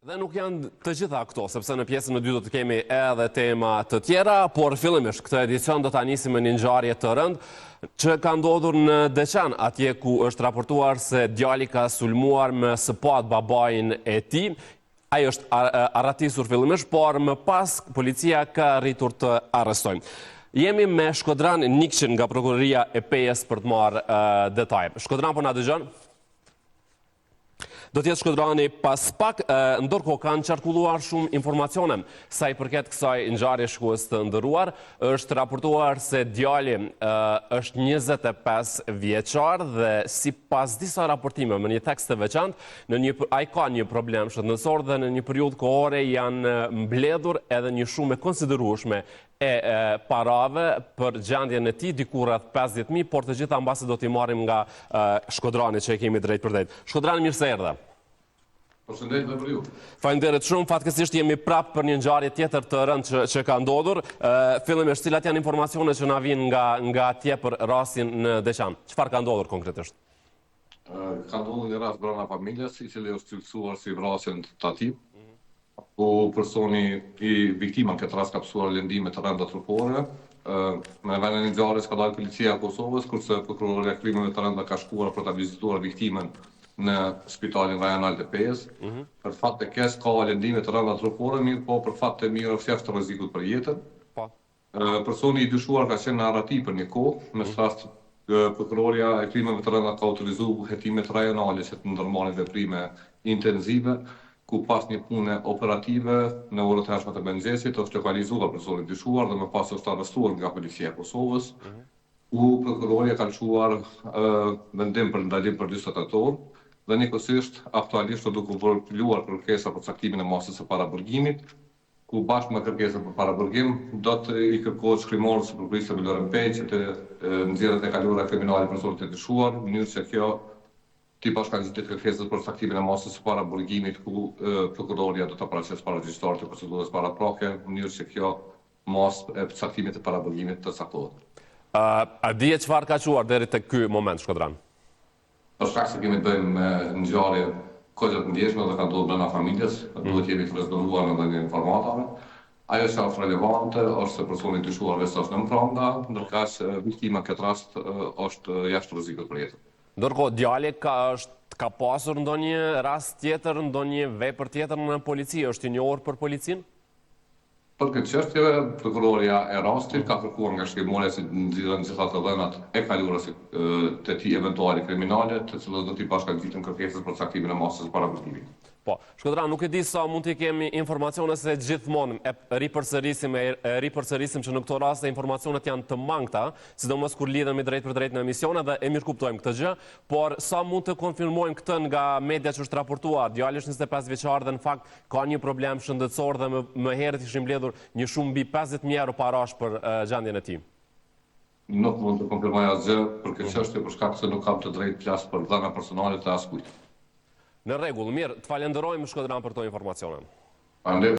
Dhe nuk janë të gjitha këto, sepse në pjesën e dytë do të kemi edhe tema të tjera, por fillimisht këtë edicion do ta nisim me një ngjarje të rëndë që ka ndodhur në Deçan, atje ku është raportuar se djali ka sulmuar me SPAD babain e tij. Ai është arratisur fillimisht, por më pas policia ka arritur të arrestojnë. Jemi me Shkodran Nikçin nga prokuroria e Pejës për të marrë detaje. Shkodran, po na dëgjon? Do t'jetë Shkodrani pas pak, ndërkohë kanë qarkulluar shumë informacione sa i përket kësaj ngjarje shkues të nderuar. Është raportuar se djali është 25 vjeçar dhe sipas disa raportime me një tekst të veçantë, ai ka një problem shëndetësor dhe në një periudhë kohore janë mbledhur edhe një shumë e konsiderueshme e parave për gjendjen e tij, diku rreth 50.000, por të gjitha mbasi do t'i marrim nga Shkodrani që e kemi drejt për drejt. Shkodrani, mirë se erdhe. Përshëndetje dhe për ju. Faleminderit shumë, fatkeqësisht jemi prapë për një ngjarje tjetër të rëndë që ka ndodhur. Fillimisht, cilat janë informacionet që na vijnë nga atje për rastin në Deçan? Çfarë ka ndodhur konkretisht? Ka ndodhur një rast brenda familjes, i cili është cilësuar si vrasje në tentativë, ku personi i viktima në këtë rast ka pësuar lëndime të rënda trupore. Me vendin e ngjarjes ka dalë policia e Kosovës, kurse prokuroria e krimeve të rënda ka shkuar për ta vizituar viktimën në spitalin rajonal të Pejës. Për fat të keq ka lëndime të rënda trupore, mirë po për fat të mirë është jashtë rrezikut për jetën. Personi i dyshuar ka qenë në arrati për një kohë, me rast prokuroria e krimeve të rënda ka autorizuar hetimet rajonale që të ndërmarrin veprime intensive, ku pas një pune operative në orët e hershme të mëngjesit është lokalizuar personi i dyshuar dhe më pas është arrestuar nga policia e Kosovës, ku prokuroria ka lëshuar vendim për ndalim për 48 orë dhe njëkohësisht aktualisht duke luar kërkesa për caktimin e masës së paraburgimit, ku bashkë me kërkesën për paraburgim do të i kërkohet shkrimorës së prokurisë së Vlorën Pej që të nxjerrët e kaluara kriminale personit të dyshuar, në mënyrë që kjo ti bashkangjitet kërkesës për caktimin e masës së paraburgimit, ku prokuroria do të paraqesë paragjyqëtar të procedurës paraprake, në mënyrë që kjo masë e caktimit të paraburgimit të caktohet. A dije çfarë ka quar deri tek ky moment, Shkodran? Për shkak se kemi bëjmë me ngjarje kohë të ndjeshme dhe ka ndodhur brenda familjes, duhet jemi të rezoluar në dhënien e informatave. Ajo që është relevante është se personi i dyshuar vetë është në pranga, ndërkaq viktima në këtë rast është jashtë rrezikut për jetën. Ndërkohë, djali ka pasur ndonjë rast tjetër, ndonjë vepër tjetër në polici, është i njohur për policinë? Për këtë çështje, prokuroria e rastit ka kërkuar nga shkrimorja si nxirren gjitha të dhënat e kaluara të tij eventuale kriminale, të cilët do t'i bashkangjiten kërkesës për caktimin e masës së paraburgimit. Po, Shkodran, nuk e di sa mund t'i kemi informacione se gjithmonë e ripërsërisim që në këto raste informacionet janë të mangta, sidomos kur lidhemi drejt për drejt në emisione dhe e mirëkuptojmë këtë gjë, por sa mund të konfirmojmë këtë nga media që është raportuar, djali është 25 vjeçar dhe në fakt ka një problem shëndetësor dhe më herët ishin mbledhur një shumë mbi 50.000 euro parash për gjendjen e tij. Nuk mund të konfirmoj asgjë për këtë çështje për shkak se nuk kam të drejtë flas për dhëna personale të askujt. Në rregull, mirë, të falenderojmë Shkodran për këto informacione.